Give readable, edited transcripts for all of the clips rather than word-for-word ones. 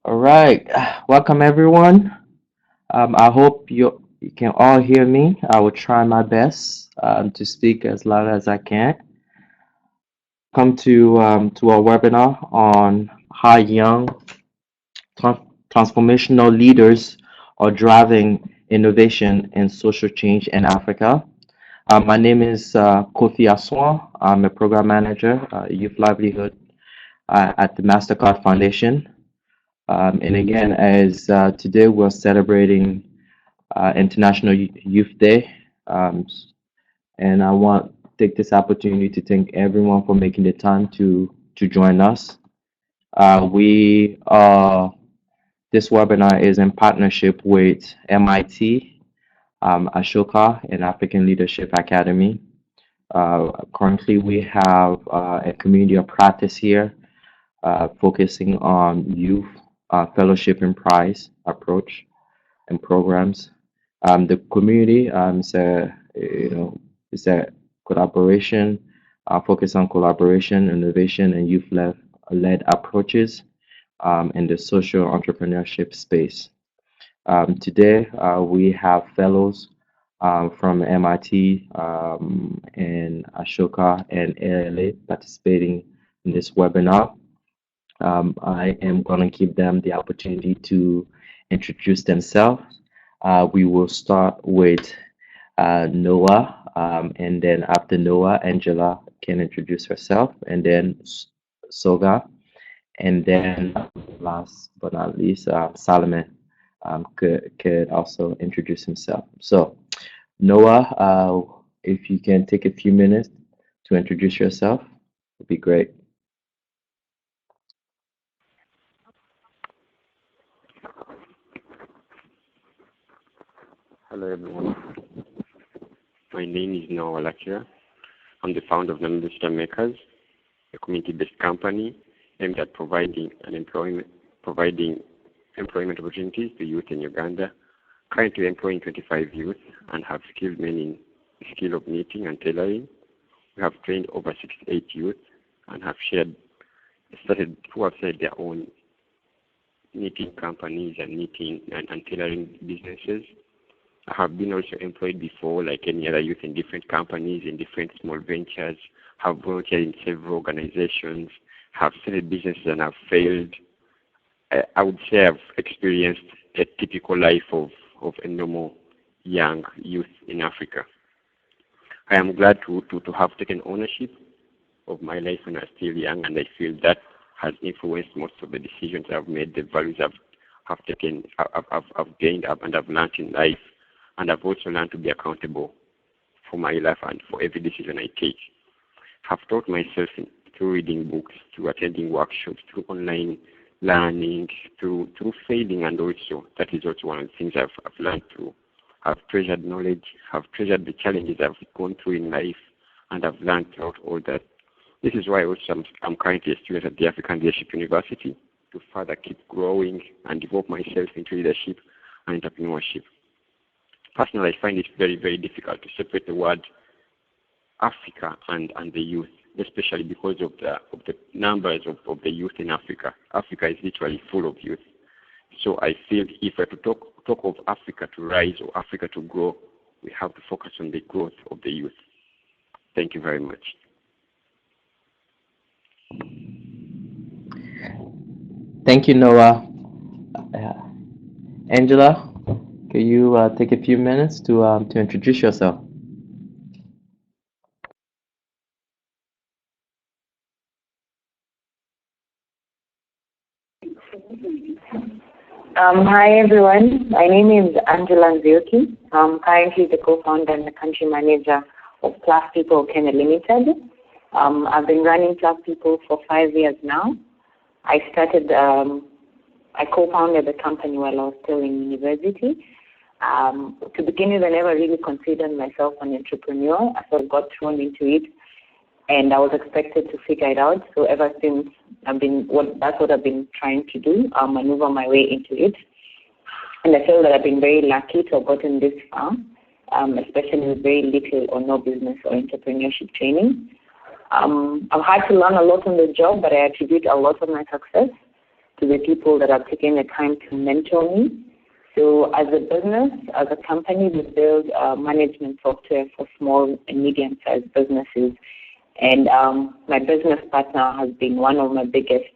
All right, welcome everyone. I hope you can all hear me. I will try my best to speak as loud as I can. Come to our webinar on how young transformational leaders are driving innovation and social change in Africa. My name is Kofi Aswan. I'm a program manager, youth livelihood at the MasterCard Foundation. And again, as today we're celebrating International Youth Day, and I want to take this opportunity to thank everyone for making the time to join us. We This webinar is in partnership with MIT, Ashoka, and African Leadership Academy. Currently, we have a community of practice here focusing on youth fellowship and prize approach and programs. The community is a collaboration, focus on collaboration, innovation, and youth-led approaches in the social entrepreneurship space. Today, we have fellows from MIT and Ashoka and ALA participating in this webinar. I am going to give them the opportunity to introduce themselves. We will start with Noah, and then after Noah, Angela can introduce herself, and then Soga, and then last but not least, Solomon could also introduce himself. So, Noah, if you can take a few minutes to introduce yourself, would be great. Hello everyone. My name is Noah Lakia. I'm the founder of Nano Digital Makers, a community-based company aimed at providing employment opportunities to youth in Uganda. Currently employing 25 youth and have skilled men in the skill of knitting and tailoring. We have trained over 68 youth and have who have started their own knitting companies and knitting and tailoring businesses. I have been also employed before, like any other youth, in different companies, in different small ventures, have volunteered in several organizations, have started businesses and have failed. I would say I've experienced a typical life of a normal young youth in Africa. I am glad to have taken ownership of my life when I was still young, and I feel that has influenced most of the decisions I've made, the values I've taken, I've gained up and I've learned in life. And I've also learned to be accountable for my life and for every decision I take. I've taught myself through reading books, through attending workshops, through online learning, through failing, and also that is also one of the things I've learned through. I've treasured knowledge, I've treasured the challenges I've gone through in life, and I've learned throughout all that. This is why also I'm currently a student at the African Leadership University to further keep growing and develop myself into leadership and entrepreneurship. Personally, I find it very, very difficult to separate the word Africa and the youth, especially because of the numbers of the youth in Africa. Africa is literally full of youth. So I feel if we're to talk of Africa to rise or Africa to grow, we have to focus on the growth of the youth. Thank you very much. Thank you, Noah. Angela, can you take a few minutes to introduce yourself? Hi everyone, my name is Angela Nzioki. I'm currently the co-founder and the country manager of Plus People Kenya Limited. I've been running Plus People for 5 years now. I co-founded the company while I was still in university. To begin with, I never really considered myself an entrepreneur. I sort of got thrown into it, and I was expected to figure it out. So ever since, that's what I've been trying to do, maneuver my way into it. And I feel that I've been very lucky to have gotten this far, especially with very little or no business or entrepreneurship training. I've had to learn a lot on the job, but I attribute a lot of my success to the people that have taken the time to mentor me. So as a business, as a company, we build management software for small and medium-sized businesses. And my business partner has been one of my biggest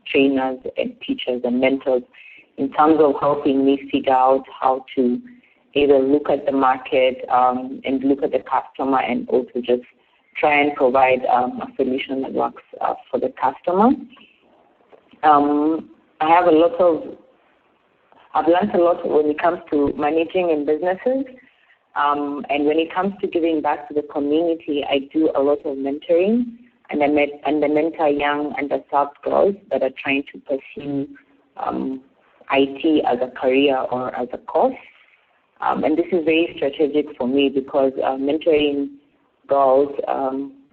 trainers and teachers and mentors in terms of helping me figure out how to either look at the market and look at the customer, and also just try and provide a solution that works for the customer. I've learned a lot when it comes to managing in businesses. And when it comes to giving back to the community, I do a lot of mentoring, and I mentor young underserved girls that are trying to pursue IT as a career or as a course. And this is very strategic for me because mentoring girls,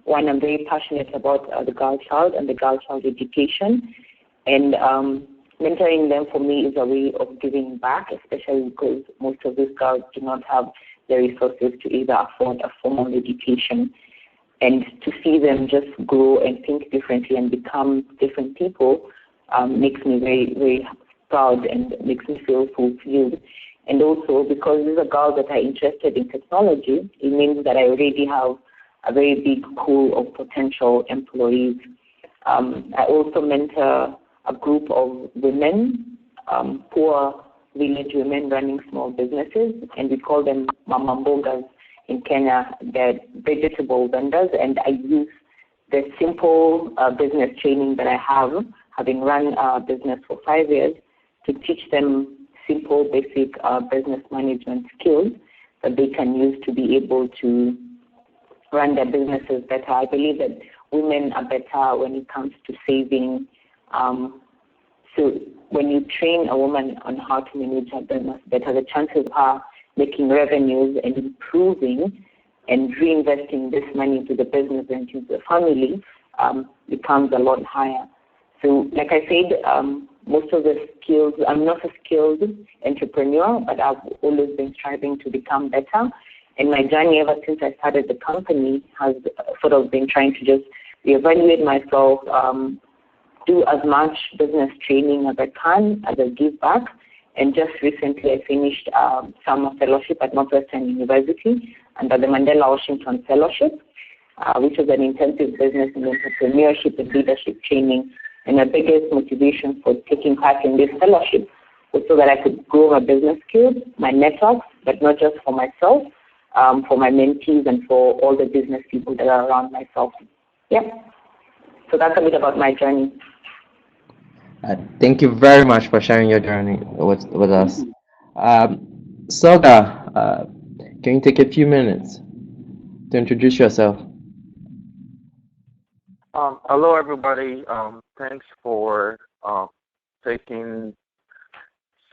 one, I'm very passionate about the girl child and the girl child education. And mentoring them for me is a way of giving back, especially because most of these girls do not have the resources to either afford a formal education. And to see them just grow and think differently and become different people makes me very, very proud and makes me feel fulfilled. And also, because these are girls that are interested in technology, it means that I already have a very big pool of potential employees. I also mentor a group of women, poor village women running small businesses, and we call them mama mbogas in Kenya. They're vegetable vendors, and I use the simple business training that I have, having run a business for 5 years, to teach them simple, basic business management skills that they can use to be able to run their businesses better. I believe that women are better when it comes to saving. So when you train a woman on how to manage her business better, the chances are making revenues and improving and reinvesting this money into the business and into the family becomes a lot higher. So like I said, most of the skills, I'm not a skilled entrepreneur, but I've always been striving to become better. And my journey ever since I started the company has sort of been trying to just reevaluate myself, do as much business training as I can as a give back. And just recently I finished summer fellowship at Northwestern University under the Mandela Washington Fellowship, which was an intensive business and entrepreneurship and leadership training. And my biggest motivation for taking part in this fellowship was so that I could grow my business skills, my networks, but not just for myself, for my mentees and for all the business people that are around myself. Yeah. So that's a bit about my journey. Thank you very much for sharing your journey with us. Soga, can you take a few minutes to introduce yourself? Hello, everybody. Thanks for taking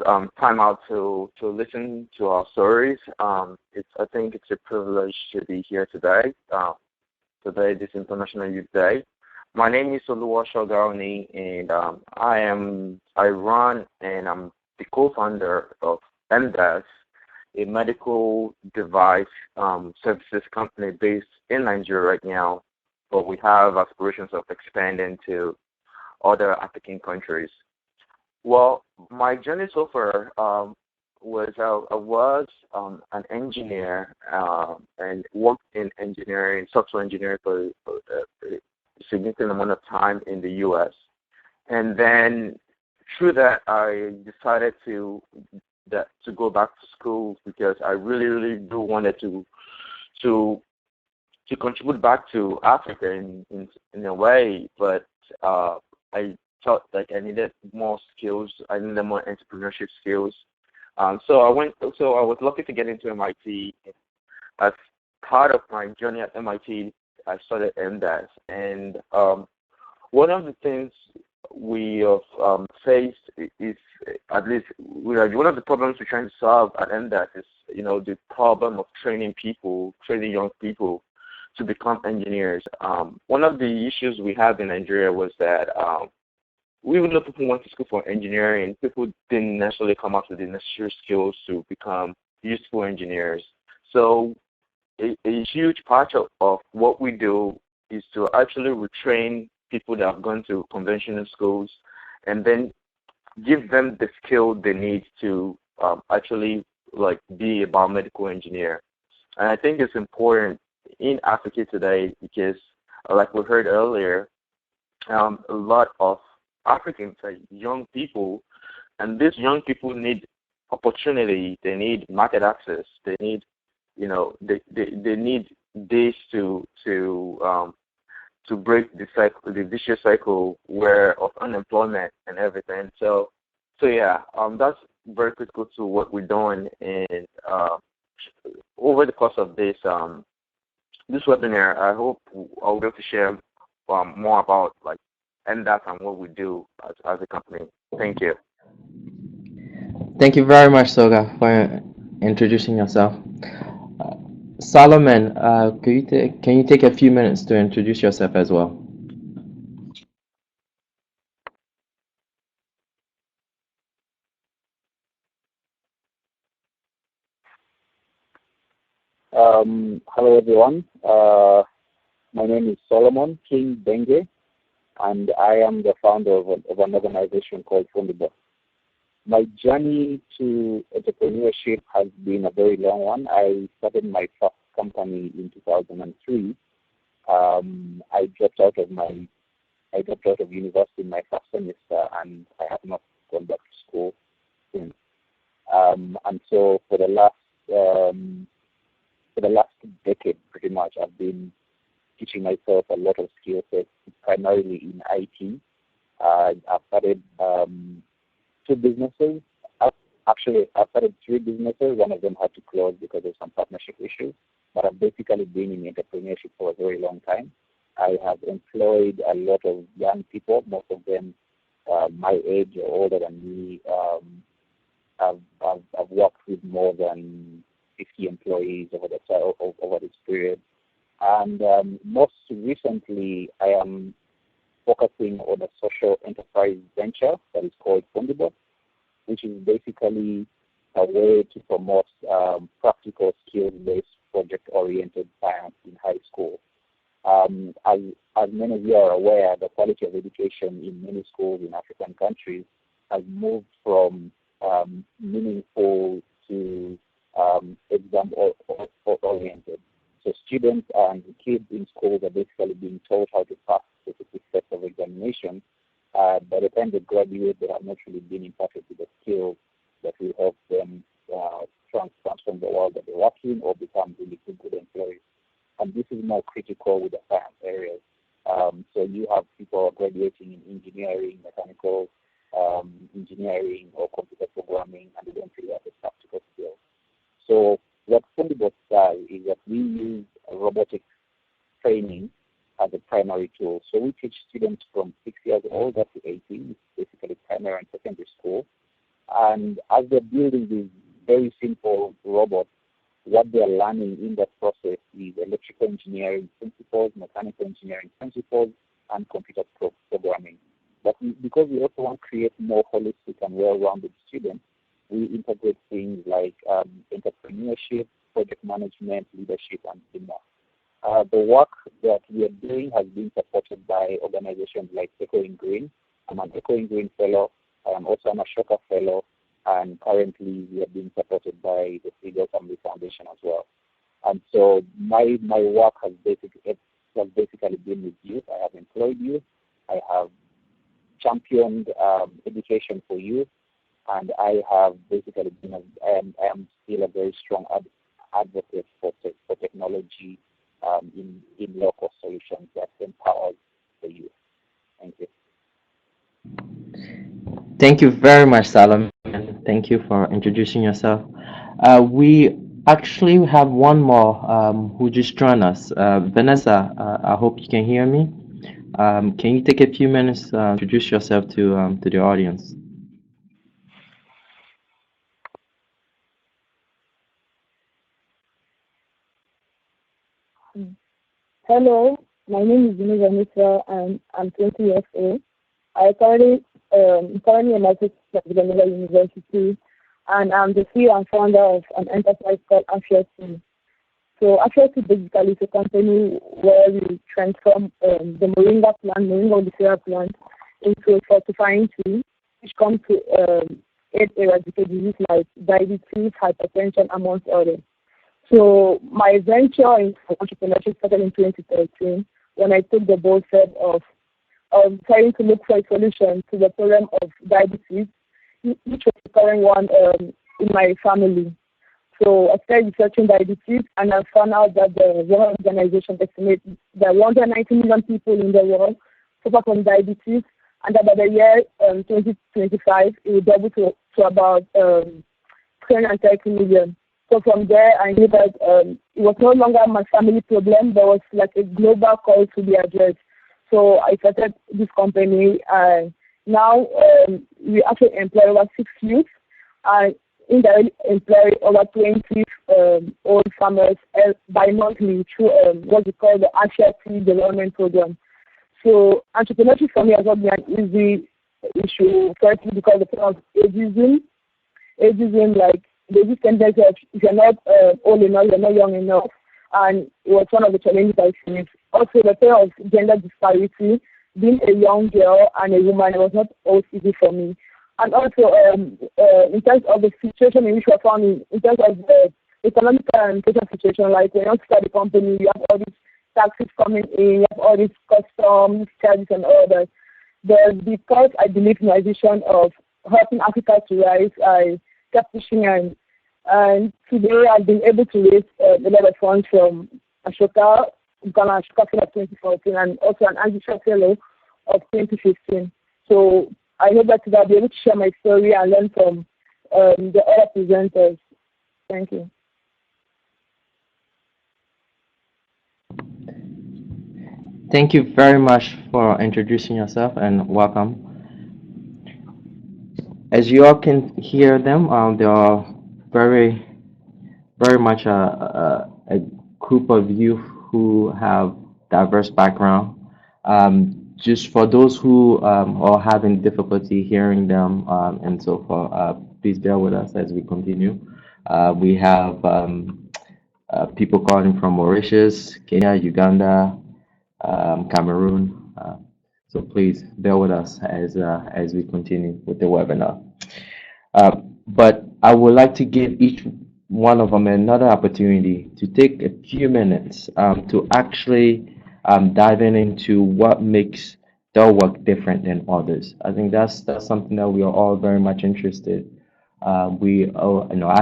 time out to listen to our stories. I think it's a privilege to be here today. Today, this International Youth Day. My name is Ashoka, and I run and I'm the co-founder of MDAS, a medical device services company based in Nigeria right now, but we have aspirations of expanding to other African countries. Well, my journey so far was I was an engineer and worked in engineering, software engineering for a significant amount of time in the U.S. And then through that, I decided to go back to school because I really do wanted to contribute back to Africa in a way, but I felt like I needed more skills. I needed more entrepreneurship skills. So I was lucky to get into MIT. As part of my journey at MIT, I started MDAS, and one of the things we have faced is, at least one of the problems we're trying to solve at MDAS is, the problem of training young people to become engineers. One of the issues we have in Nigeria was that even though people went to school for engineering, people didn't necessarily come up with the necessary skills to become useful engineers. So a huge part of what we do is to actually retrain people that have gone to conventional schools and then give them the skill they need to actually like be a biomedical engineer. And I think it's important in Africa today because, like we heard earlier, a lot of Africans are young people, and these young people need opportunity. They need market access. They need, they need this to break the cycle, the vicious cycle of unemployment and everything. So yeah, that's very critical to what we're doing. And over the course of this webinar, I hope I'll be able to share more about like NDAT and what we do as a company. Thank you. Thank you very much, Soga, for introducing yourself. Solomon, can you take a few minutes to introduce yourself as well? Hello, everyone. My name is Solomon King Benge, and I am the founder of an organization called Fundibo. My journey to entrepreneurship has been a very long one. I started my first company in 2003. I dropped out of university in my first semester, and I have not gone back to school since. And so for the last decade, pretty much, I've been teaching myself a lot of skill sets, primarily in IT. I've started 2 businesses. Actually, I started 3 businesses. One of them had to close because of some partnership issues. But I've basically been in entrepreneurship for a very long time. I have employed a lot of young people, most of them my age or older than me. I've worked with more than 50 employees over this period. And most recently, I am focusing on a social enterprise venture that is called Fundibo, which is basically a way to promote practical skills-based project-oriented science in high school. As many of you are aware, the quality of education in many schools in African countries has moved from meaningful to exam-oriented. So students and kids in schools are basically being taught how to pass specific sets of examinations. By the time they graduate, they have not really been imparted with the skills that will help them transform the world that they work in or become really good employees. And this is more critical with the science areas. So you have people graduating in engineering, mechanical engineering, or computer programming, and they don't really have the practical skills. So what Fundibo does is that we use robotics training as a primary tool. So we teach students from 6 years old up to 18, basically primary and secondary school. And as they're building these very simple robots, what they're learning in that process is electrical engineering principles, mechanical engineering principles, and computer programming. But because we also want to create more holistic and well-rounded students, we integrate things like entrepreneurship, project management, leadership, and teamwork. The work that we are doing has been supported by organizations like Echoing Green. I'm an Echoing Green fellow. I am also an Ashoka fellow. And currently, we are being supported by the Legatum Foundation as well. And so my work has basically been with youth. I have employed youth. I have championed education for youth. And I have basically been, I am still a very strong advocate for technology in low-cost solutions that empowers the youth. Thank you. Thank you very much, Solomon. Thank you for introducing yourself. We actually have one more who just joined us. Vanessa, I hope you can hear me. Can you take a few minutes to introduce yourself to the audience? Hello, my name is Vanessa, and I'm 20 years old. I currently am at Villanova University, and I'm the CEO and founder of an enterprise called Ashoka. So Ashoka basically is a company where we transform the moringa plant, moringa plant, into a fortifying tool. which come to aid eradicate disease like diabetes, hypertension, amongst others. So my venture in entrepreneurship started in 2013 when I took the bold step of trying to look for a solution to the problem of diabetes, which was the current one in my family. So I started researching diabetes, and I found out that the World Organization estimates that 190 million people in the world suffer from diabetes, and that by the year 2025, it will double to about 330 million. So from there, I knew that it was no longer my family problem. There was like a global call to be addressed. So I started this company. Now we actually employ over 6 youth. I indirectly employ over 20 old farmers bi-monthly through what we call the Ashoka Development Program. So entrepreneurship for me has not been an easy issue, firstly because the problem of ageism, like there's this tendency of if you're not old enough, you're not young enough, and it was one of the challenges I faced. Also, the fear of gender disparity, being a young girl and a woman, it was not always easy for me. And also, in terms of the situation in which we're found in terms of the economic and social situation, like when you start a company, you have all these taxes coming in, you have all these customs, charges, and all that. But because I believe in my vision of helping Africa to rise, I kept pushing, and today I've been able to raise a lot of funds from Ashoka, Ashoka Fellow of 2014, and also an Ashoka Fellow of 2015. So I hope that I'll be able to share my story and learn from the other presenters. Thank you. Thank you very much for introducing yourself and welcome. As you all can hear them, they are very, very much a group of youth who have diverse background. Just for those who are having difficulty hearing them and so forth, please bear with us as we continue. We have people calling from Mauritius, Kenya, Uganda, Cameroon. So please bear with us as we continue with the webinar. But I would like to give each one of them another opportunity to take a few minutes to actually dive into what makes their work different than others. I think that's something that we are all very much interested. I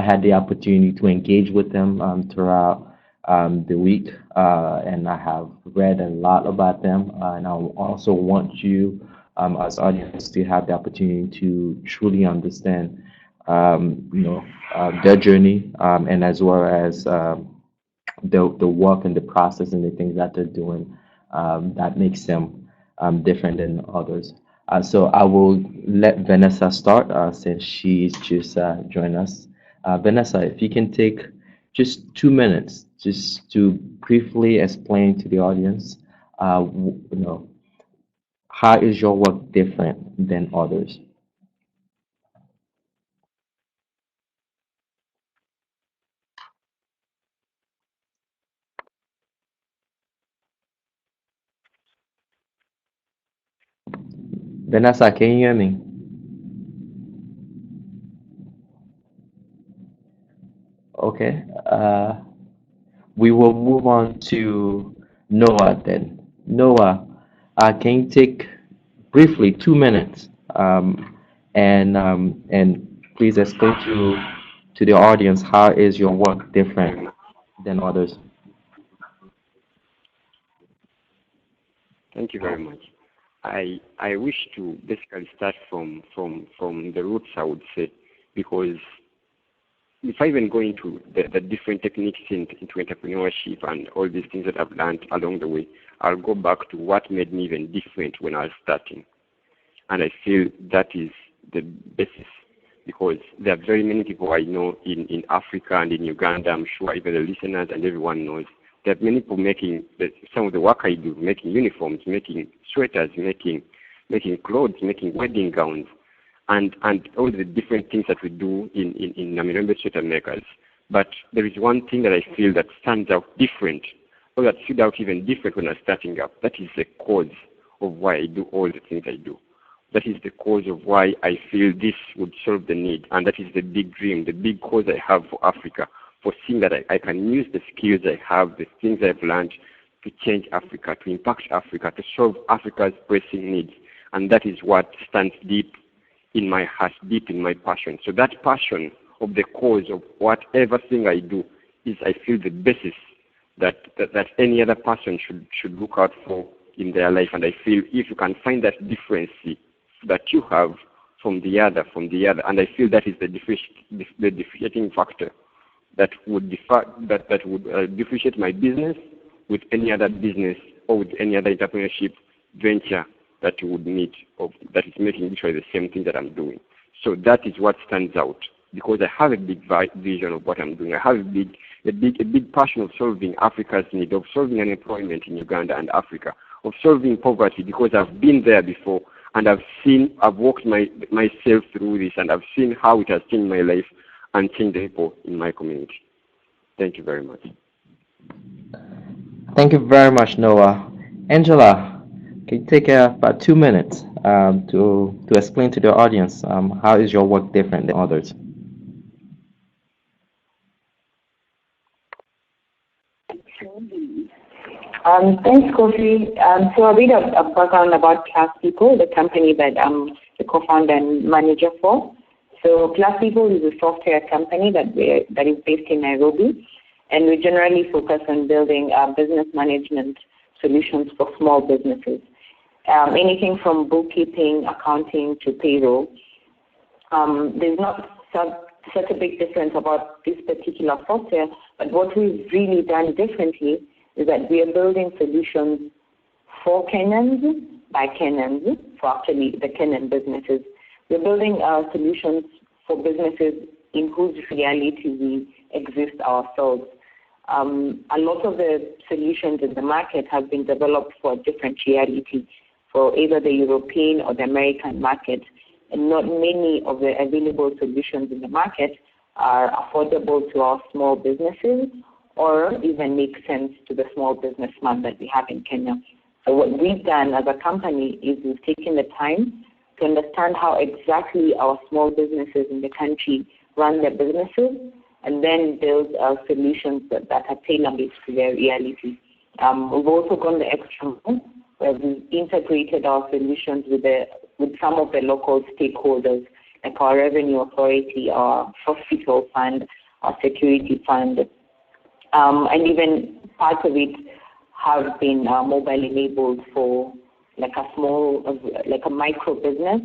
had the opportunity to engage with them throughout the week, and I have read a lot about them. And I also want you, as audience, to have the opportunity to truly understand, their journey, and as well as the work and the process and the things that they're doing that makes them different than others. So I will let Vanessa start since she's just joined us. Vanessa, if you can take just 2 minutes just to briefly explain to the audience, how is your work different than others? Vanessa, can you hear me? Okay. We will move on to Noah then. Noah, can you take briefly 2 minutes and please explain to the audience how is your work different than others? Thank you very much. I wish to basically start from the roots, I would say, because if I even go into the different techniques into entrepreneurship and all these things that I've learned along the way, I'll go back to what made me even different when I was starting. And I feel that is the basis, because there are very many people I know in Africa and in Uganda, I'm sure even the listeners and everyone knows, there are many people making some of the work I do, making uniforms, making sweaters, making clothes, making wedding gowns, and all the different things that we do in Namirembe sweater makers. But there is one thing that I feel that stands out different, or that stood out even different when I was starting up. That is the cause of why I do all the things I do. That is the cause of why I feel this would solve the need, and that is the big dream, the big cause I have for Africa, for seeing that I can use the skills I have, the things I've learned to change Africa, to impact Africa, to solve Africa's pressing needs. And that is what stands deep in my heart, deep in my passion. So that passion of the cause of whatever thing I do is, I feel, the basis that any other person should look out for in their life. And I feel if you can find that difference that you have from the other, and I feel that is the differentiating factor that would differentiate my business with any other business or with any other entrepreneurship venture that you would meet, or that is making literally the same thing that I'm doing. So that is what stands out, because I have a big vision of what I'm doing. I have a big passion of solving Africa's need, of solving unemployment in Uganda and Africa, of solving poverty, because I've been there before, and I've walked myself through this, and I've seen how it has changed my life and changed the people in my community. Thank you very much. Thank you very much, Noah. Angela, can you take about 2 minutes to explain to the audience how is your work different than others? Thanks, Kofi. So a bit of background about Class People, the company that I'm the co-founder and manager for. So Class People is a software company that is based in Nairobi, and we generally focus on building business management solutions for small businesses. Anything from bookkeeping, accounting to payroll. There's not such a big difference about this particular software, but what we've really done differently is that we are building solutions for Kenyans by Kenyans, for actually the Kenyan businesses. We're building solutions for businesses in whose reality we exist ourselves. A lot of the solutions in the market have been developed for a different reality, for either the European or the American market, and not many of the available solutions in the market are affordable to our small businesses or even make sense to the small businessman that we have in Kenya. So what we've done as a company is we've taken the time to understand how exactly our small businesses in the country run their businesses, and then build solutions that are tailor-made to their reality. We've also gone the extra mile, where we've integrated our solutions with some of the local stakeholders, like our revenue authority, our hospital fund, our security fund, and even parts of it have been mobile enabled for like a micro business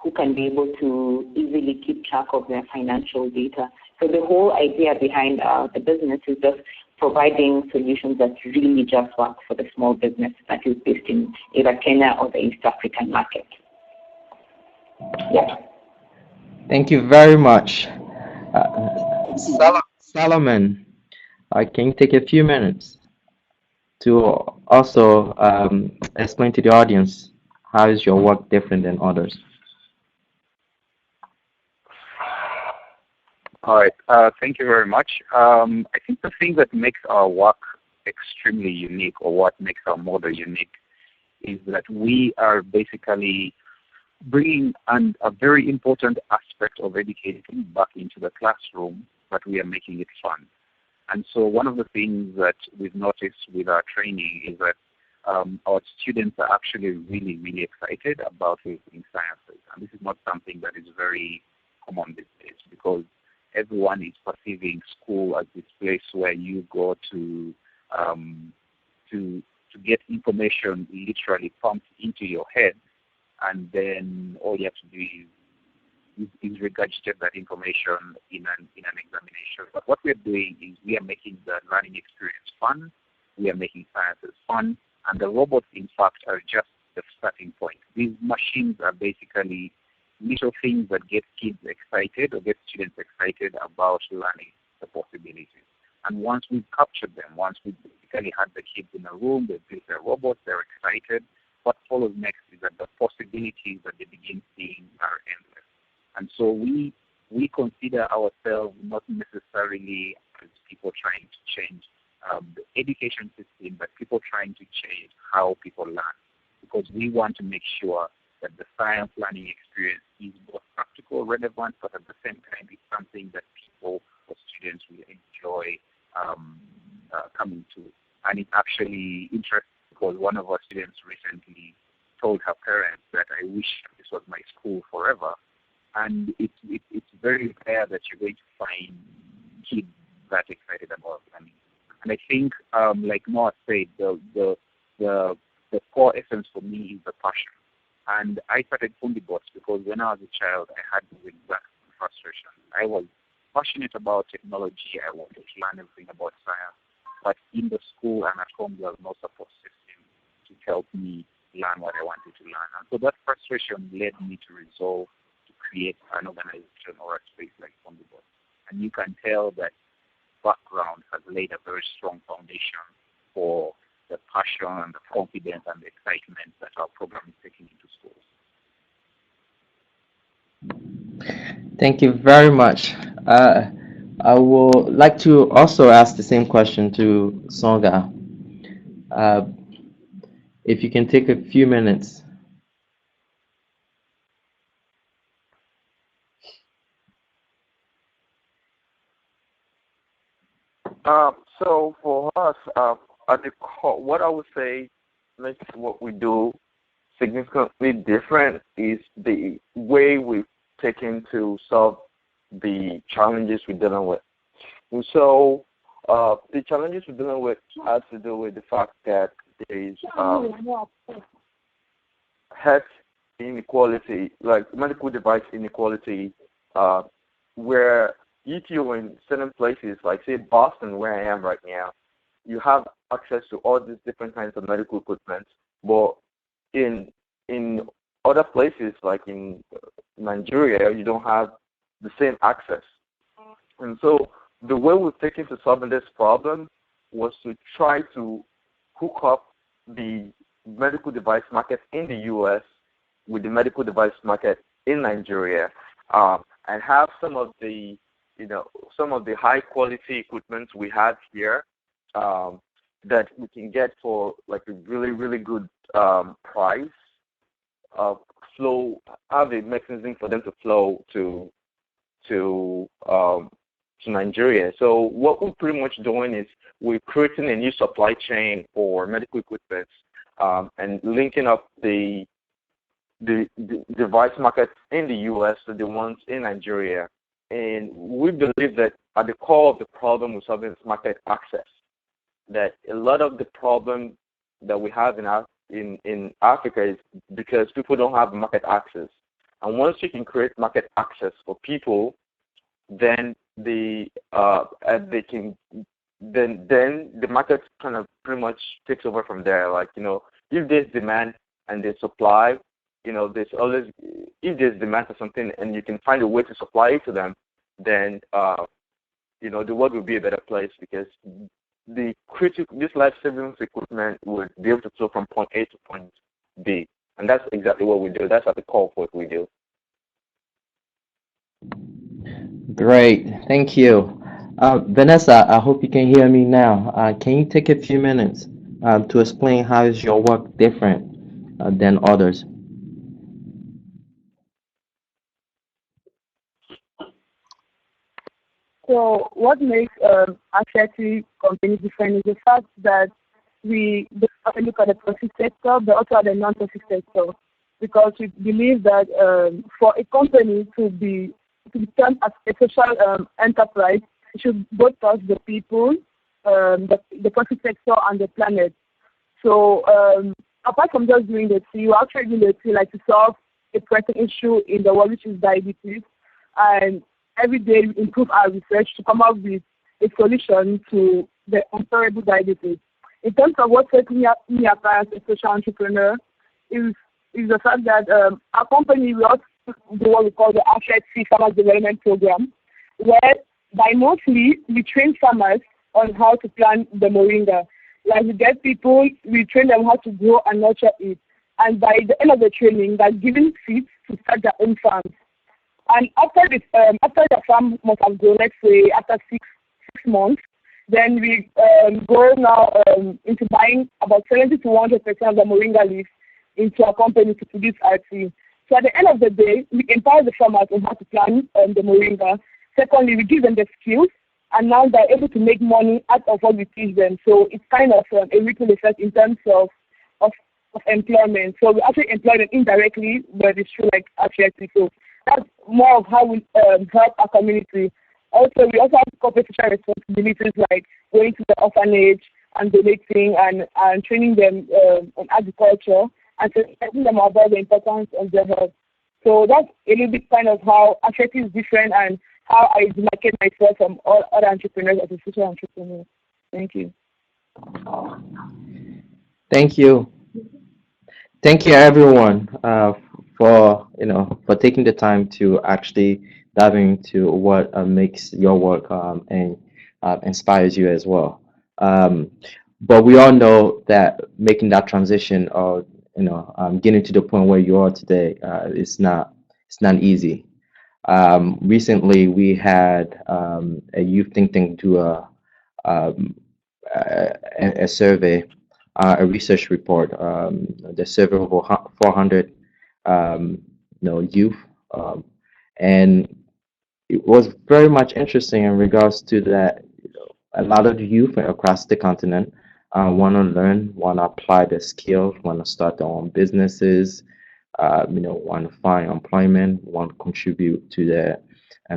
who can be able to easily keep track of their financial data. So the whole idea behind the business is just providing solutions that really just work for the small business that is based in either Kenya or the East African market. Yeah. Thank you very much. Solomon, can you take a few minutes to also explain to the audience how is your work different than others? All right. Thank you very much. I think the thing that makes our work extremely unique, or what makes our model unique, is that we are basically bringing a very important aspect of education back into the classroom, but we are making it fun. And so one of the things that we've noticed with our training is that our students are actually really, really excited about learning sciences. And this is not something that is very common these days, because everyone is perceiving school as this place where you go to get information literally pumped into your head, and then all you have to do is regurgitate that information in an examination. But what we're doing is we are making the learning experience fun, we are making sciences fun, and the robots, in fact, are just the starting point. These machines are basically little things that get kids excited or get students excited about learning the possibilities. And once we've captured them, once we've basically had the kids in a room, they've built their robots, they're excited, what follows next is that the possibilities that they begin seeing are endless. And so we consider ourselves not necessarily as people trying to change the education system, but people trying to change how people learn, because we want to make sure that the science learning experience is both practical, relevant, but at the same time it's something that people or students will enjoy coming to. And it's actually interesting because one of our students recently told her parents that I wish this was my school forever. And it's very rare that you're going to find kids that excited about learning. And I think, like Noah said, the core essence for me is the passion. And I started Fundibots because when I was a child, I had this exact frustration. I was passionate about technology. I wanted to learn everything about science. But in the school and at home, there was no support system to help me learn what I wanted to learn. And so that frustration led me to resolve to create an organization or a space like Fundibots. And you can tell that background has laid a very strong foundation for the passion and the confidence and the excitement that our program is taking into schools. Thank you very much. I would like to also ask the same question to Songa. If you can take a few minutes. So for us, at the core, what I would say makes what we do significantly different is the way we've taken to solve the challenges we're dealing with. And so the challenges we're dealing with has to do with the fact that there is health inequality, like medical device inequality, where if you're in certain places, like say Boston, where I am right now, you have access to all these different kinds of medical equipment, but in other places, like in Nigeria, you don't have the same access. And so the way we've taken to solving this problem was to try to hook up the medical device market in the U.S. with the medical device market in Nigeria, and have some of the high quality equipment we have here that we can get for like a really, really good price. Have a mechanism for them to flow to Nigeria. So what we're pretty much doing is we're creating a new supply chain for medical equipment and linking up the device market in the U.S. to the ones in Nigeria. And we believe that at the core of the problem we're solving is market access. That a lot of the problem that we have in Africa is because people don't have market access. And once you can create market access for people, then the market kind of pretty much takes over from there. Like, if there's demand and there's supply, there's always, if there's demand for something and you can find a way to supply it to them, then the world will be a better place, because this life savings equipment would be able to flow from point A to point B, and that's exactly what we do. That's at the core of what we do. Great, thank you. Vanessa, I hope you can hear me now. Can you take a few minutes to explain how is your work different than others? So what makes actually companies different is the fact that we don't look at the profit sector, but also at the non-profit sector, because we believe that for a company to be turned as a social enterprise, it should both touch the people, the profit sector, and the planet. So apart from just doing the tea, we're actually doing the tea like to solve a pressing issue in the world, which is diabetes, and every day we improve our research to come up with a solution to the incurable diabetes. In terms of what sets me apart as a social entrepreneur is the fact that our company, we also do what we call the Ashoka Farmers Development Program, where bi-monthly we train farmers on how to plant the moringa. Like we get people, we train them how to grow and nurture it. And by the end of the training, they're given seeds to start their own farms. And after the farm must have grown, let's say after six months, then we go now into buying about 70 to 100% of the moringa leaves. into a company to produce IT. So at the end of the day, we empower the farmers on how to plant the moringa. Secondly, we give them the skills, and now they're able to make money out of what we teach them. So it's kind of a ripple effect in terms of employment. So we actually employ them indirectly, but it's true, like actually. So that's more of how we help our community. Also, we also have corporate social responsibilities like going to the orphanage and donating and training them on agriculture and telling them about the importance of their health. So that's a little bit kind of how Ashoka is different and how I demarcate myself from all other entrepreneurs as a social entrepreneur. Thank you. Thank you. Thank you, everyone, for taking the time to actually dive into what makes your work and inspires you as well. But we all know that making that transition or getting to the point where you are today it's not easy. Recently, we had a youth think tank do a survey, a research report. The survey over 400 youth, and it was very much interesting in regards to that. A lot of the youth across the continent want to learn, want to apply their skills, want to start their own businesses, want to find employment, want to contribute to their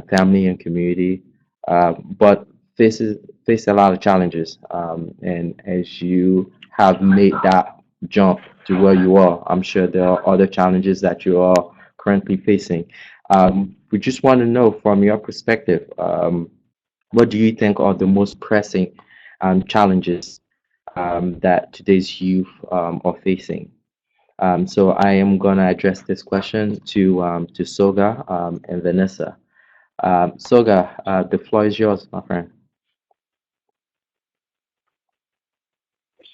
family and community, but face a lot of challenges. And as you have made that jump to where you are, I'm sure there are other challenges that you are currently facing. We just want to know from your perspective, what do you think are the most pressing challenges that today's youth are facing? So I am going to address this question to Soga and Vanessa. Soga, the floor is yours, my friend.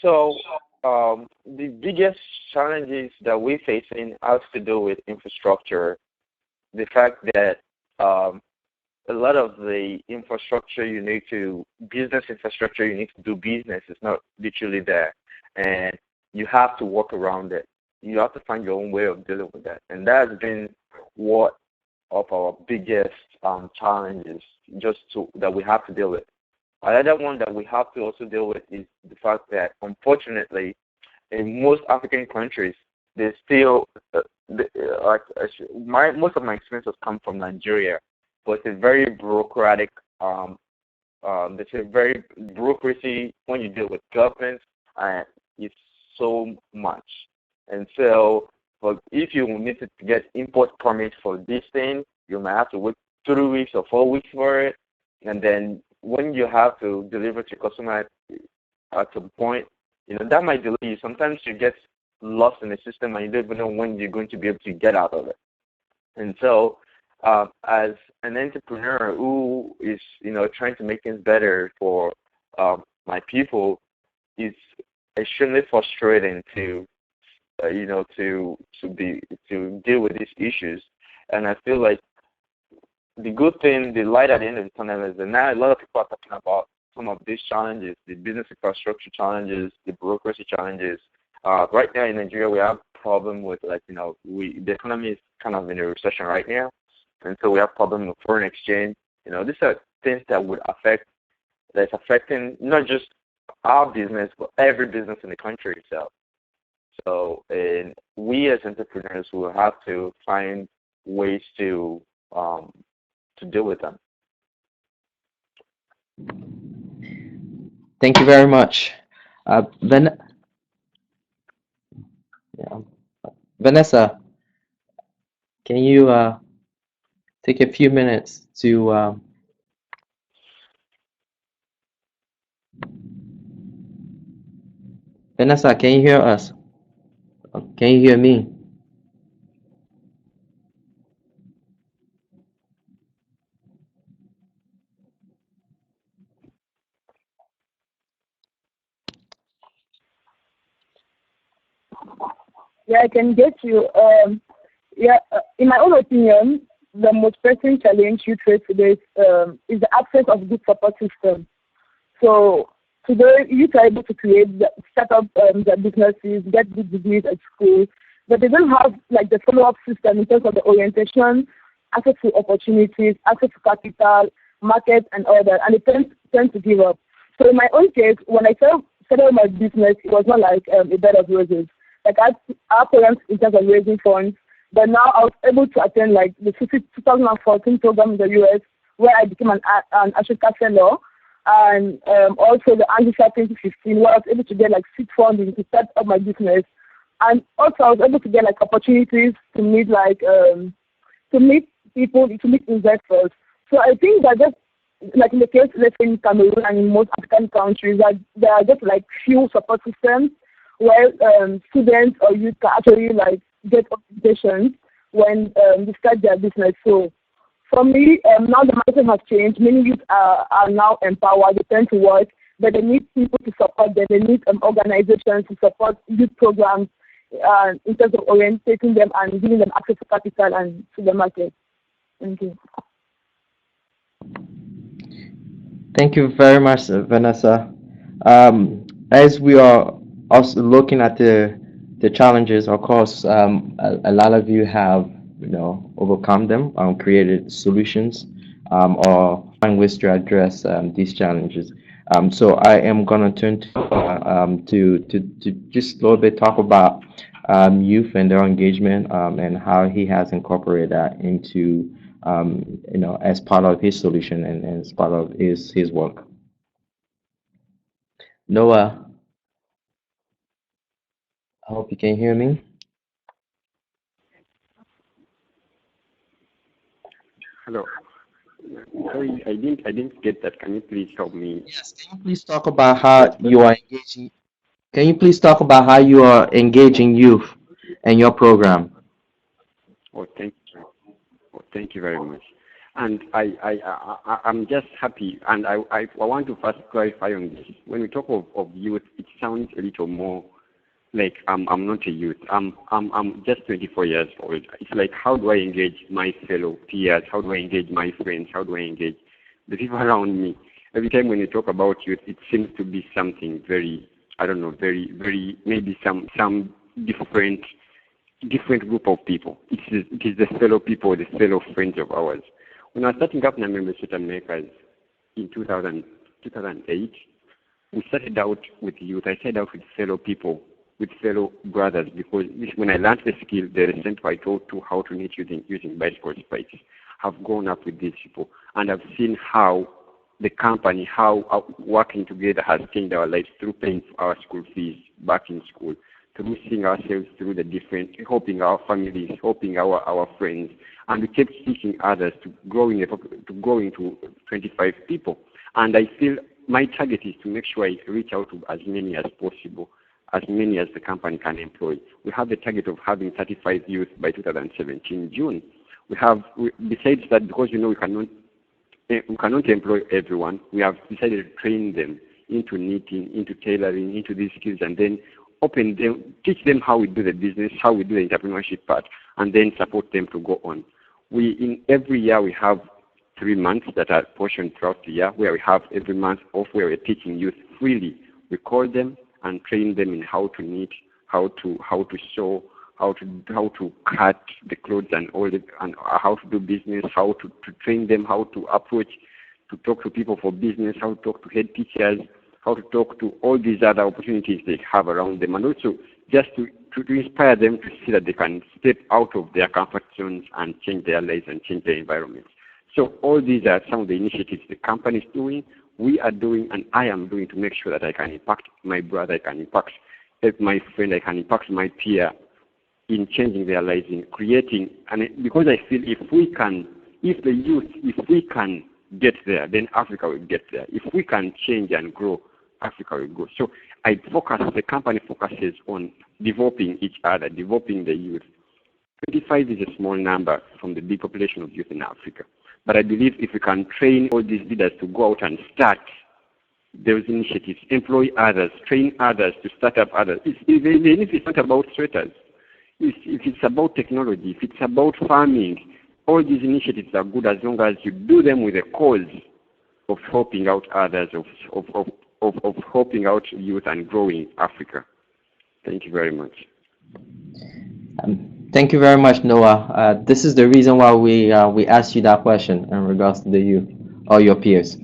So the biggest challenges that we're facing has to do with infrastructure. The fact that a lot of the infrastructure business infrastructure you need to do business is not literally there, and you have to work around it. You have to find your own way of dealing with that, and that has been one of our biggest challenges that we have to deal with. Another one that we have to also deal with is the fact that, unfortunately, in most African countries, there's still most of my experiences come from Nigeria, but it's a very bureaucratic. There's a very bureaucracy when you deal with governments, and it's so much. And so, if you need to get import permits for this thing, you might have to wait 3 weeks or 4 weeks for it, and then when you have to deliver to customer at some point, that might delay you. Sometimes you get lost in the system and you don't even know when you're going to be able to get out of it. And so, as an entrepreneur who is, trying to make things better for my people, it's extremely frustrating to deal with these issues. And I feel like the good thing, the light at the end of the tunnel, is that now a lot of people are talking about some of these challenges, the business infrastructure challenges, the bureaucracy challenges. Right now in Nigeria, we have a problem with the economy is kind of in a recession right now, and so we have problem with foreign exchange. These are things that's affecting not just our business, but every business in the country itself. So, and we as entrepreneurs will have to find ways to deal with them. Thank you very much. Vanessa, can you take a few minutes to Vanessa, can you hear us? Can you hear me? Yeah, I can get you. In my own opinion, the most pressing challenge you face today is the absence of good support system. So today, youth are able to set up their businesses, get good degrees at school, but they don't have like the follow-up system in terms of the orientation, access to opportunities, access to capital, market, and all that, and they tend to give up. So in my own case, when I started my business, it was not like a bed of roses. Like our parents in terms of raising funds, but now I was able to attend like the 2014 program in the US, where I became an Ashoka fellow, and also the Angisha 2015, where I was able to get like seed funding to start up my business, and also I was able to get like opportunities to meet to meet people, to meet investors. So I think that just like in the case, let's say in Cameroon and in most African countries, that there are just like few support systems where students or youth can actually like get organizations when they start their business. So for me, now the mindset has changed. Many youth are now empowered. They tend to work, but they need people to support them. They need organizations to support youth programs in terms of orientating them and giving them access to capital and to the market. Thank you. Thank you very much, Vanessa. As we are also looking at the challenges, of course, a lot of you have overcome them, created solutions, or find ways to address these challenges. So I am going to turn to just a little bit talk about youth and their engagement, and how he has incorporated that into as part of his solution and as part of his work. Noah, I hope you can hear me. Hello. Sorry, I didn't get that. Can you please help me? Yes, can you please talk about how you are engaging? Can you please talk about how you are engaging youth in your program? Oh, thank you very much. And I'm just happy, and I want to first clarify on this. When we talk of youth, it sounds a little more like I'm not a youth. I'm just 24 years old. It's like, how do I engage my fellow peers? How do I engage my friends? How do I engage the people around me? Every time when you talk about youth, it seems to be something very, I don't know, very maybe some different group of people. It is the fellow people, the fellow friends of ours. When I was starting up my membership makers in 2008, we started out with youth. I started out with fellow people, with fellow brothers, because when I learned the skill, the recent I taught to how to knit using bicycle spikes, have grown up with these people, and I've seen how the company, how working together has changed our lives through paying our school fees back in school, through seeing ourselves through the different, helping our families, helping our friends, and we kept teaching others to growing to 25 people. And I feel my target is to make sure I reach out to as many as possible, as many as the company can employ. We have the target of having 35 youth by 2017 June. Besides that, because we cannot employ everyone, we have decided to train them into knitting, into tailoring, into these skills, and then teach them how we do the business, how we do the entrepreneurship part, and then support them to go on. In every year we have 3 months that are portioned throughout the year, where we have every month off where we're teaching youth freely. We call them and train them in how to knit, how to sew, how to cut the clothes and and how to do business, how to train them how to approach, to talk to people for business, how to talk to head teachers, how to talk to all these other opportunities they have around them, and also just to inspire them to see that they can step out of their comfort zones and change their lives and change their environments. So all these are some of the initiatives the company is doing, we are doing, and I am doing to make sure that I can impact my brother, I can impact my friend, I can impact my peer in changing their lives, in creating, and because I feel if we can get there, then Africa will get there. If we can change and grow, Africa will grow. So the company focuses on developing each other, developing the youth. 25 is a small number from the big population of youth in Africa. But I believe if we can train all these leaders to go out and start those initiatives, employ others, train others to start up others. Even if it's not about sweaters, if it's about technology, if it's about farming, all these initiatives are good as long as you do them with a cause of helping out others, of helping out youth and growing Africa. Thank you very much. Thank you very much, Noah. This is the reason why we asked you that question in regards to the youth or your peers.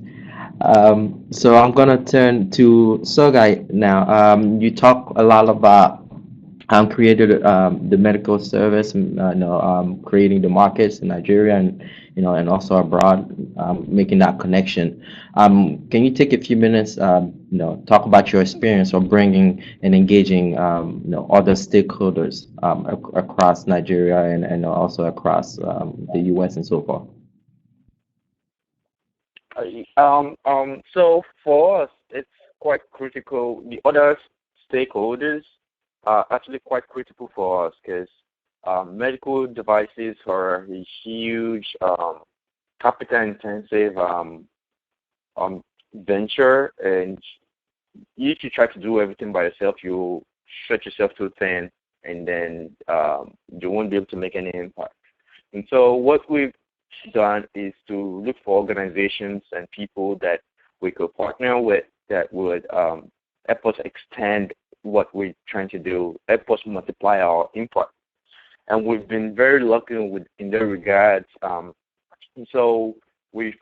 So I'm gonna turn to Sogai now. You talk a lot about created the medical service, creating the markets in Nigeria and and also abroad, making that connection. Can you take a few minutes, talk about your experience of bringing and engaging, other stakeholders across Nigeria and also across the U.S. and so forth? So for us, it's quite critical. The other stakeholders are actually quite critical for us because medical devices are a huge capital-intensive venture, and if you try to do everything by yourself, you stretch yourself too thin, and then you won't be able to make any impact. And so what we've done is to look for organizations and people that we could partner with that would help us extend what we're trying to do, help us multiply our impact. And we've been very lucky in that regards. And so we've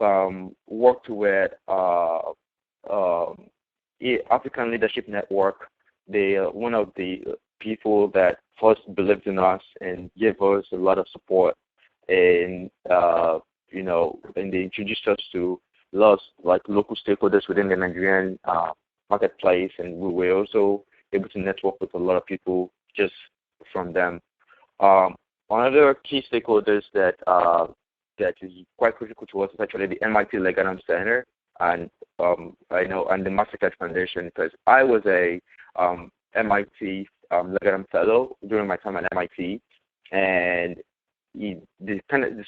worked with African Leadership Network. They are one of the people that first believed in us and gave us a lot of support. And and they introduced us to lots like local stakeholders within the Nigerian marketplace, and we were also able to network with a lot of people just from them. Another key stakeholders that is quite critical to us is actually the MIT Legatum Center and and the MasterCard Foundation, because I was a MIT Legatum Fellow during my time at MIT, and the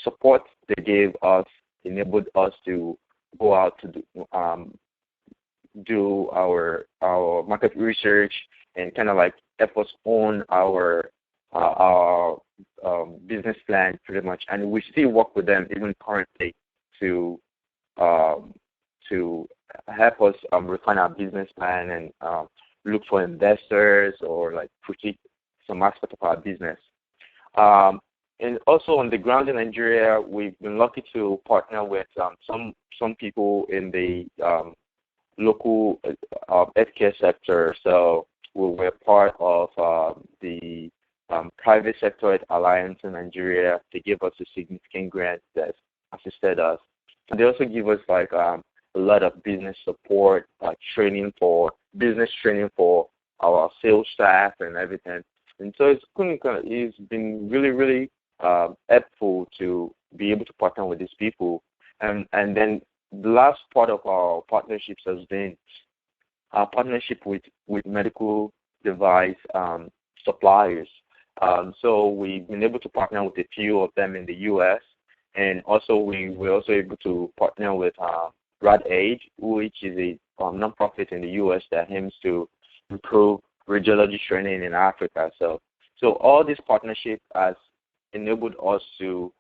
support they gave us enabled us to go out to do our market research and kind of like help us own our business plan pretty much. And we still work with them even currently to help us refine our business plan and look for investors or like push some aspect of our business. And also on the ground in Nigeria, we've been lucky to partner with some people in the local healthcare sector. So we were part of the private sector alliance in Nigeria. They gave us a significant grant that assisted us. And they also give us like a lot of business support, like business training for our sales staff and everything. And so it's been really, really helpful to be able to partner with these people. And then the last part of our partnerships has been our partnership with medical device suppliers. So we've been able to partner with a few of them in the U.S. And also we were also able to partner with RadAid, which is a nonprofit in the U.S. that aims to improve radiology training in Africa. So all this partnership has enabled us to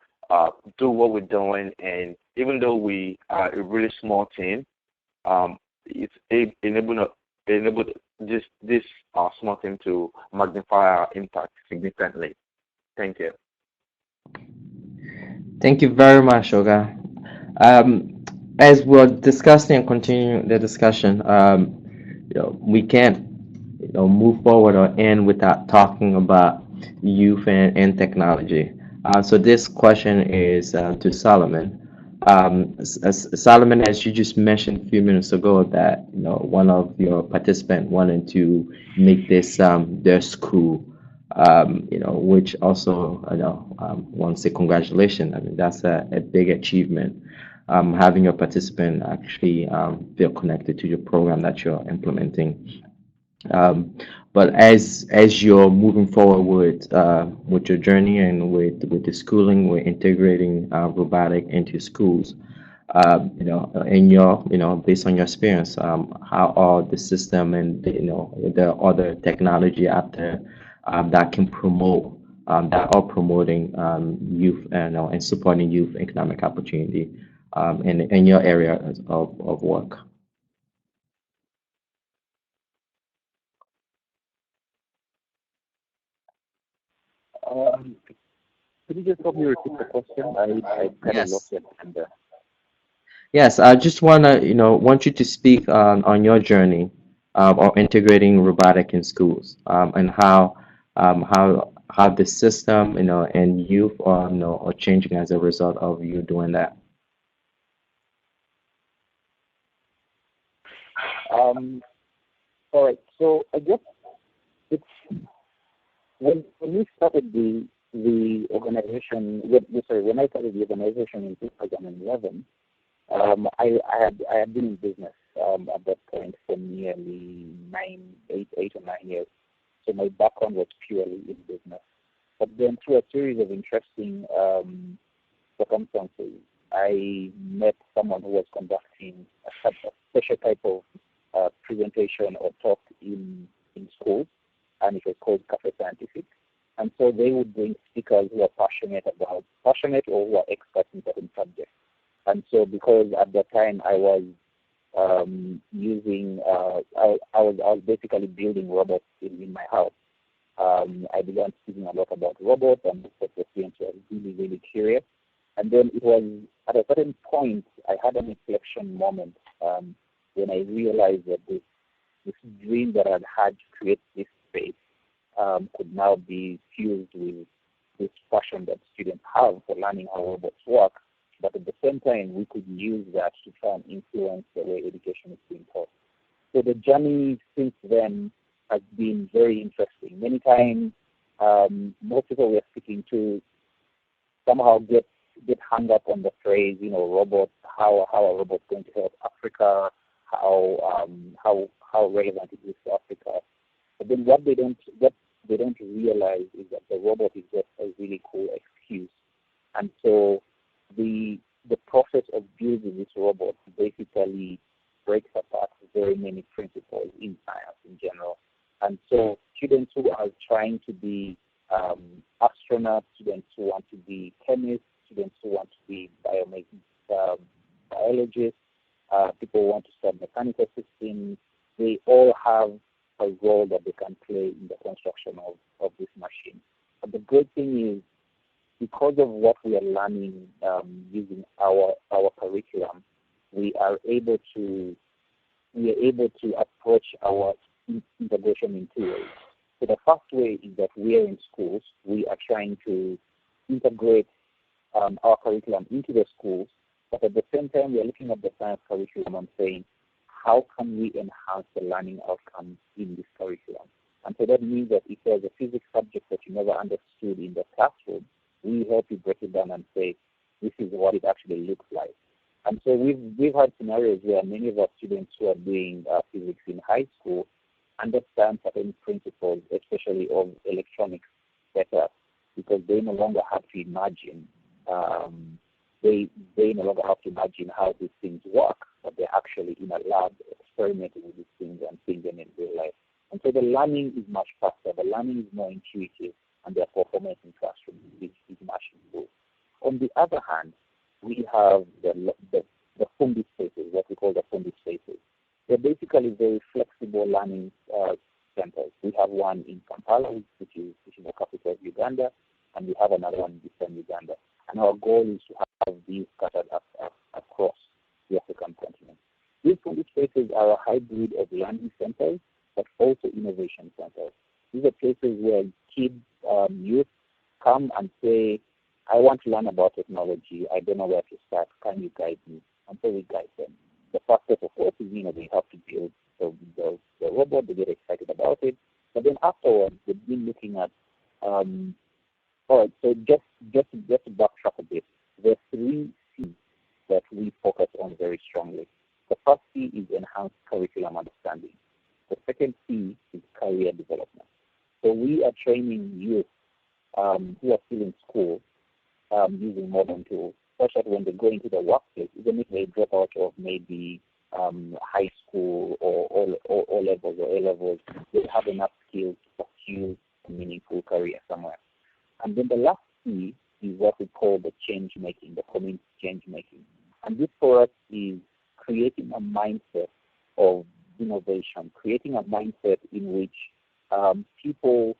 do what we're doing, and even though we are a really small team, it's enabled this small team to magnify our impact significantly. Thank you. Thank you very much, Oga. As we're discussing and continuing the discussion, we can't move forward or end without talking about youth and technology. So this question is to Solomon. Solomon, as you just mentioned a few minutes ago, that one of your participants wanted to make this their school, which also want to say congratulations. I mean, that's a big achievement. Having your participant actually feel connected to your program that you're implementing. But as you're moving forward with your journey and with the schooling, we're integrating robotic into schools. In your based on your experience, how are the system and the other technology out there that can promote that are promoting youth and supporting youth economic opportunity in your area of work. could you just help me repeat the question? I kind of lost Yes. it. And Yes, I just want you to speak on your journey of integrating robotic in schools, and how the system, and youth are changing as a result of you doing that. All right. So I guess it's when we started the organization. When I started the organization in 2011, I had been in business at that point for nearly 8 or 9 years. So my background was purely in business. But then through a series of interesting circumstances, I met someone who was conducting a special type of presentation or talk in schools, and it was called Cafe Scientific. And so they would bring speakers who are passionate or who are experts in certain subjects. And so because at that time I was I was basically building robots in my house. I began speaking a lot about robots, and the students were really, really curious. And then it was at a certain point I had an inflection moment when I realized that this dream that I'd had to create this space could now be fused with this passion that students have for learning how robots work. But at the same time, we could use that to try and influence the way education is being taught. So the journey since then has been very interesting. Many times, most people we're speaking to somehow get hung up on the phrase, robots. How are robots going to help Africa? How relevant is this to Africa? But then what they don't realize is that the robot is just a really cool excuse. And so the process of building this robot basically breaks apart very many principles in science in general. And so students who are trying to be astronauts, students who want to be chemists, students who want to be biologists, people who want to study mechanical systems, they all have a role that they can play in the construction of this machine. But the great thing is, because of what we are learning using our curriculum, we are able to approach our integration in two ways. So the first way is that we are in schools. We are trying to integrate our curriculum into the schools, but at the same time, we are looking at the science curriculum and saying, how can we enhance the learning outcomes in this curriculum? And so that means that if there's a physics subject that you never understood in the classroom, we help you break it down and say, this is what it actually looks like. And so we've had scenarios where many of our students who are doing physics in high school understand certain principles, especially of electronics, better, because they no longer have to imagine. They no longer have to imagine how these things work, but they're actually in a lab experimenting with these things and seeing them in real life. And so the learning is much faster. The learning is more intuitive, and their performance in classroom is much improved. On the other hand, we have the Fundi spaces, what we call the Fundi spaces. They're basically very flexible learning centers. We have one in Kampala, which is the capital of Uganda, and we have another one in eastern Uganda. And our goal is to have these scattered across the African continent. These Fundi spaces are a hybrid of learning centers, but also innovation centers. These are places where kids, youth come and say, I want to learn about technology. I don't know where to start. Can you guide me? And so we guide them. The first step, of course, is they have to build the robot. They get excited about it. But then afterwards, they've been looking at, all right, so just to backtrack a bit, there are 3 C's that we focus on very strongly. The first C is enhanced curriculum understanding. The second C is career development. So we are training youth who are still in school using modern tools, such that when they go into the workplace, even if they drop out of maybe high school or O levels or A levels, they have enough skills to pursue a meaningful career somewhere. And then the last C is what we call the change making, the community change making. And this for us is creating a mindset of innovation, creating a mindset in which people,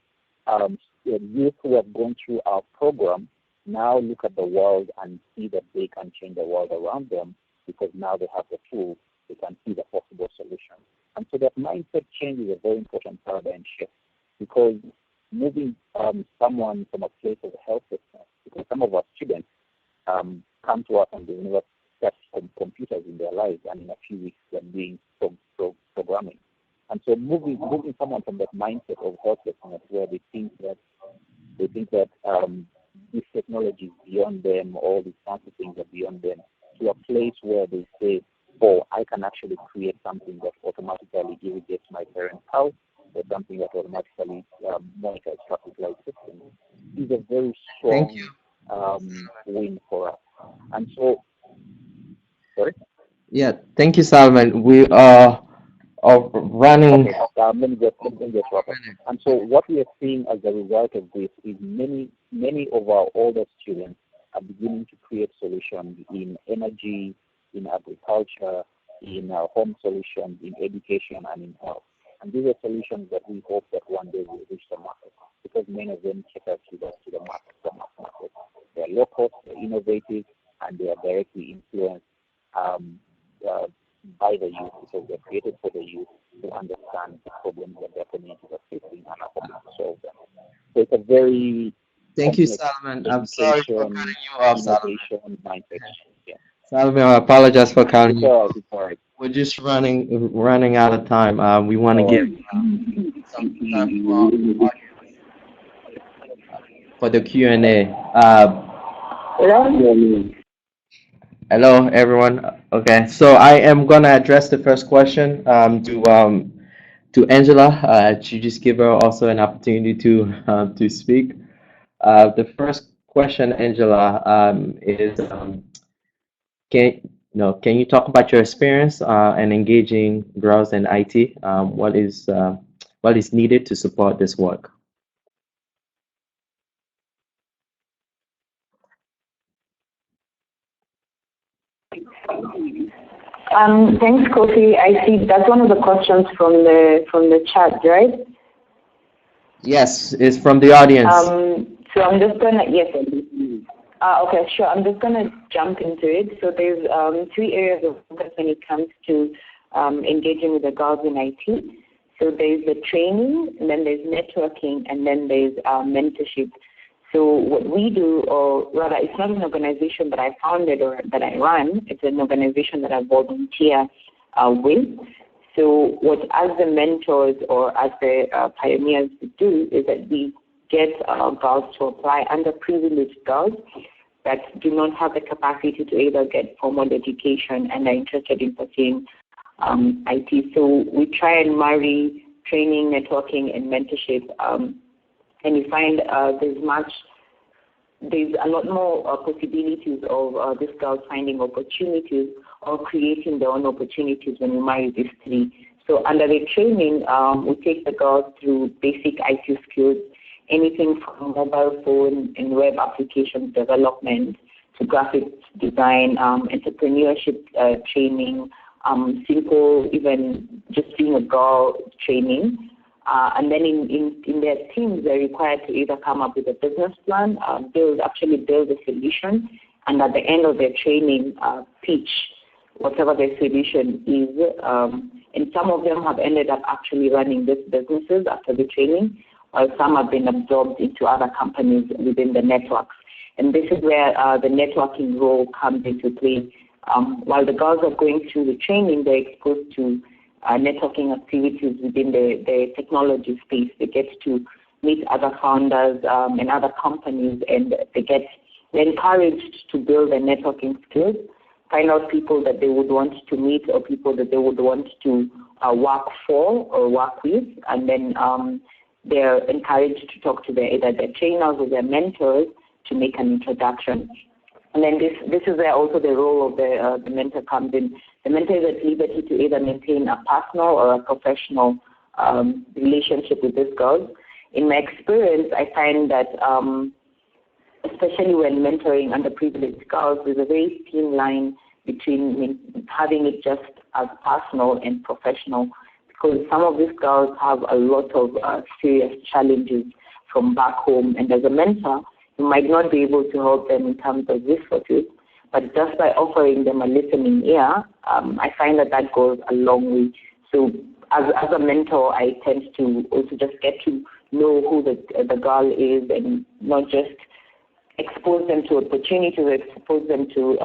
youth who have gone through our program now look at the world and see that they can change the world around them, because now they have the tools, they can see the possible solution. And so that mindset change is a very important paradigm shift, because moving someone from a place of helplessness, because some of our students come to us and they never touch computers in their lives, and in a few weeks they're doing programming. And so moving someone from that mindset of helplessness, where they think that this technology is beyond them, all these kinds of things are beyond them, to a place where they say, oh, I can actually create something that automatically irrigates my parents' house, or something that automatically monitors traffic light systems, is a very strong win for us. And so, sorry? Yeah, thank you, Salman. We are running. Okay, let me just wrap up. And so what we are seeing as a result of this is many of our older students are beginning to create solutions in energy, in agriculture, in home solutions, in education, and in health. And these are solutions that we hope that one day will reach the market, because many of them cater to the market. They are low cost, they're innovative, and they are directly influenced by the youth, because they're created for the youth to understand the problems that their communities are facing and are hoping to solve them. So it's a very Thank you, Salman. I'm sorry for cutting you off, Salman. Mindset. Yeah. Salman, I apologize for cutting you off. It's all right. We're just running out of time. We want to give some time for the Q&A. Hello, everyone. Okay, so I am gonna address the first question to Angela. To just give her also an opportunity to speak. The first question, Angela, is can you talk about your experience and engaging girls in IT? What is needed to support this work? Thanks, Kofi. I see that's one of the questions from the chat, right? Yes, it's from the audience. So I'm just gonna okay, sure. I'm just gonna jump into it. So there's 3 areas of focus when it comes to engaging with the girls in IT. So there's the training, and then there's networking, and then there's mentorship. So what we do, or rather, it's not an organization that I founded or that I run. It's an organization that I volunteer with. So what as the mentors or as the pioneers do is that we get girls to apply, underprivileged girls that do not have the capacity to either get formal education and are interested in pursuing IT. So we try and marry training, networking, and mentorship. And you find there's a lot more possibilities of these girls finding opportunities or creating their own opportunities when we marry these 3. So under the training, we take the girls through basic IT skills, anything from mobile phone and web applications development to graphic design, entrepreneurship training, simple, even just being a girl training. And then in their teams, they're required to either come up with a business plan, build a solution, and at the end of their training, pitch whatever their solution is. And some of them have ended up actually running these businesses after the training, while some have been absorbed into other companies within the networks. And this is where the networking role comes into play. While the girls are going through the training, they're exposed to networking activities within the technology space. They get to meet other founders and other companies, and they're encouraged to build their networking skills, find out people that they would want to meet or people that they would want to work for or work with, and then they're encouraged to talk to either their trainers or their mentors to make an introduction. And then this is where also the role of the mentor comes in. The mentor is at liberty to either maintain a personal or a professional relationship with these girls. In my experience, I find that especially when mentoring underprivileged girls, there's a very thin line between having it just as personal and professional, because some of these girls have a lot of serious challenges from back home. And as a mentor, you might not be able to help them in terms of resources, but just by offering them a listening ear, I find that goes a long way. So as a mentor, I tend to also just get to know who the girl is and not just expose them to opportunities, expose them to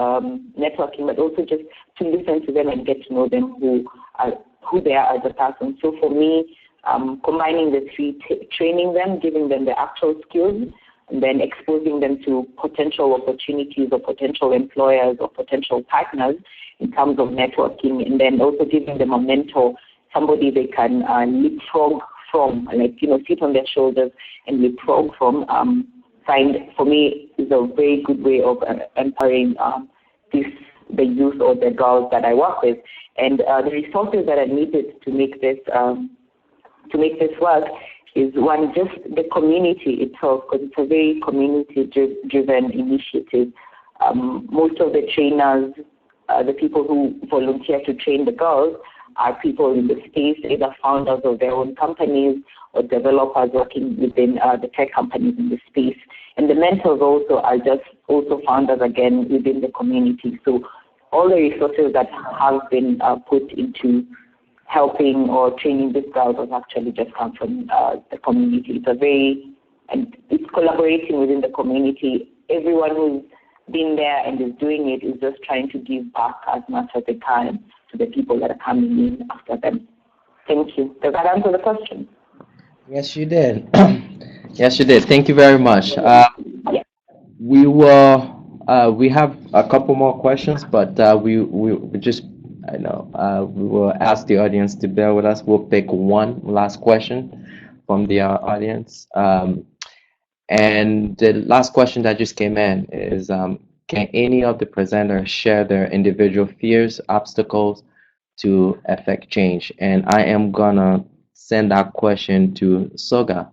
networking, but also just to listen to them and get to know them, who they are as a person. So for me, combining the three, training them, giving them the actual skills, and then exposing them to potential opportunities or potential employers or potential partners in terms of networking, and then also giving them a mentor, somebody they can leapfrog from, sit on their shoulders and leapfrog from, for me, is a very good way of empowering the youth or the girls that I work with. And the resources that are needed to make this work is one, just the community itself, because it's a very community-driven initiative. Most of the trainers, the people who volunteer to train the girls, are people in the space, either founders of their own companies or developers working within the tech companies in the space. And the mentors also are just also founders again within the community. So all the resources that have been put into helping or training these girls has actually just come from the community. It's collaborating within the community. Everyone who's been there and is doing it is just trying to give back as much as they can to the people that are coming in after them. Thank you. Does that answer the question? Yes, you did. Yes, you did. Thank you very much. Yeah. We have a couple more questions, but we will ask the audience to bear with us. We'll pick one last question from the audience. And the last question that just came in is, can any of the presenters share their individual fears, obstacles to affect change? And I am gonna send that question to Soga.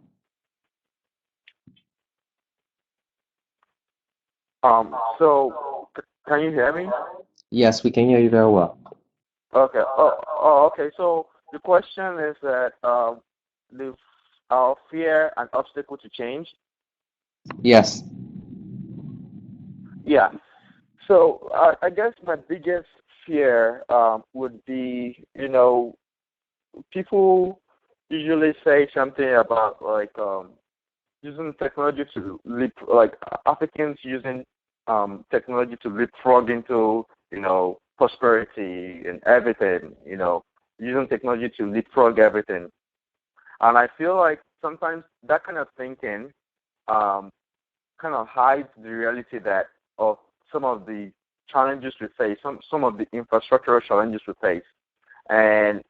So can you hear me? Yes, we can hear you very well. Okay. Okay. So the question is that our fear and obstacle to change. Yes. Yeah. So I guess my biggest fear would be, people usually say something about using technology to Africans using technology to leapfrog into, prosperity and everything, using technology to leapfrog everything. And I feel like sometimes that kind of thinking kind of hides the reality of some of the challenges we face, some of the infrastructural challenges we face. And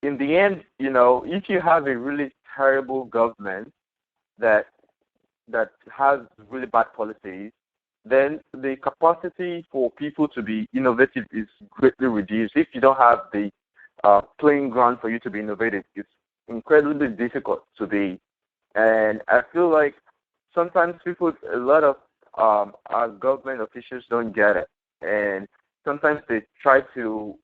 in the end, if you have a really terrible government that has really bad policies, then the capacity for people to be innovative is greatly reduced. If you don't have the playing ground for you to be innovative, it's incredibly difficult to be. And I feel like sometimes a lot of our government officials don't get it. And sometimes they try to,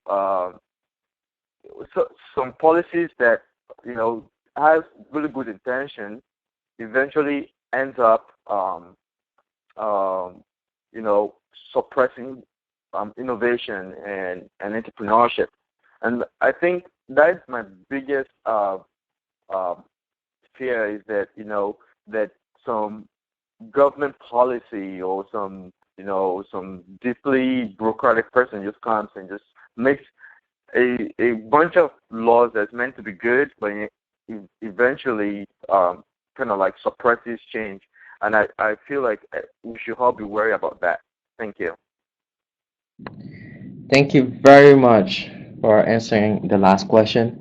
some policies that, has really good intention eventually ends up, suppressing innovation and entrepreneurship. And I think that's my biggest fear, is that, that some government policy or some deeply bureaucratic person just comes and just makes a bunch of laws that's meant to be good, but eventually kind of like suppresses change. And I feel like we should all be worried about that. Thank you. Thank you very much for answering the last question.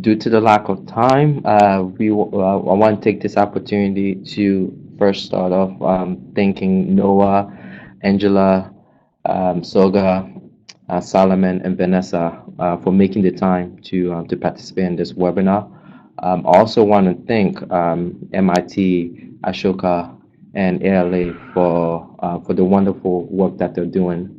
Due to the lack of time, I want to take this opportunity to first start off thanking Noah, Angela, Soga, Solomon, and Vanessa for making the time to participate in this webinar. I also want to thank MIT, Ashoka, and ALA for the wonderful work that they're doing.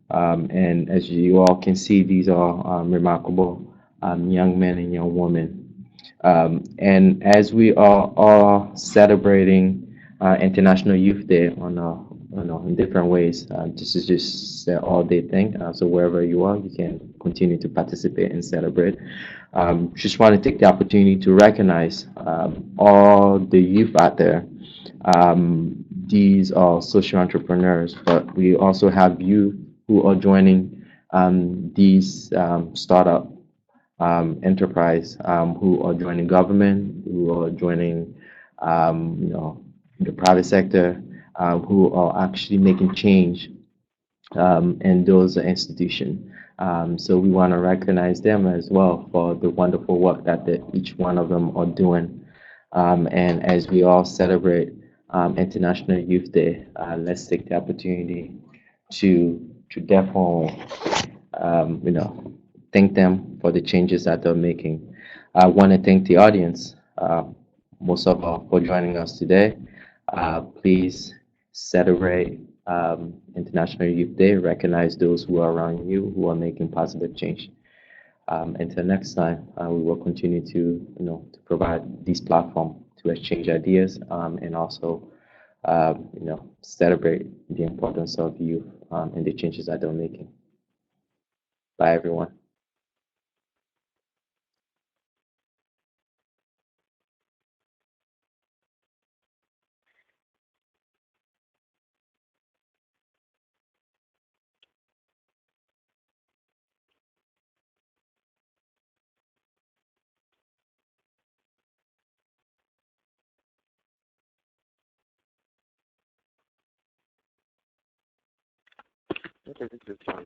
And as you all can see, these are remarkable young men and young women. And as we are all celebrating International Youth Day in different ways. This is just an all-day thing. So wherever you are, you can continue to participate and celebrate. Just want to take the opportunity to recognize all the youth out there. These are social entrepreneurs, but we also have youth who are joining these startup enterprise, who are joining government, who are joining the private sector, who are actually making change in those institutions. So we want to recognize them as well for the wonderful work that each one of them are doing. And as we all celebrate International Youth Day, let's take the opportunity to definitely, thank them for the changes that they're making. I want to thank the audience, most of all, for joining us today. Please celebrate International Youth Day. Recognize those who are around you who are making positive change. Until next time, we will continue to provide this platform to exchange ideas and also celebrate the importance of youth and the changes that they're making. Bye, everyone. Okay, this is fine.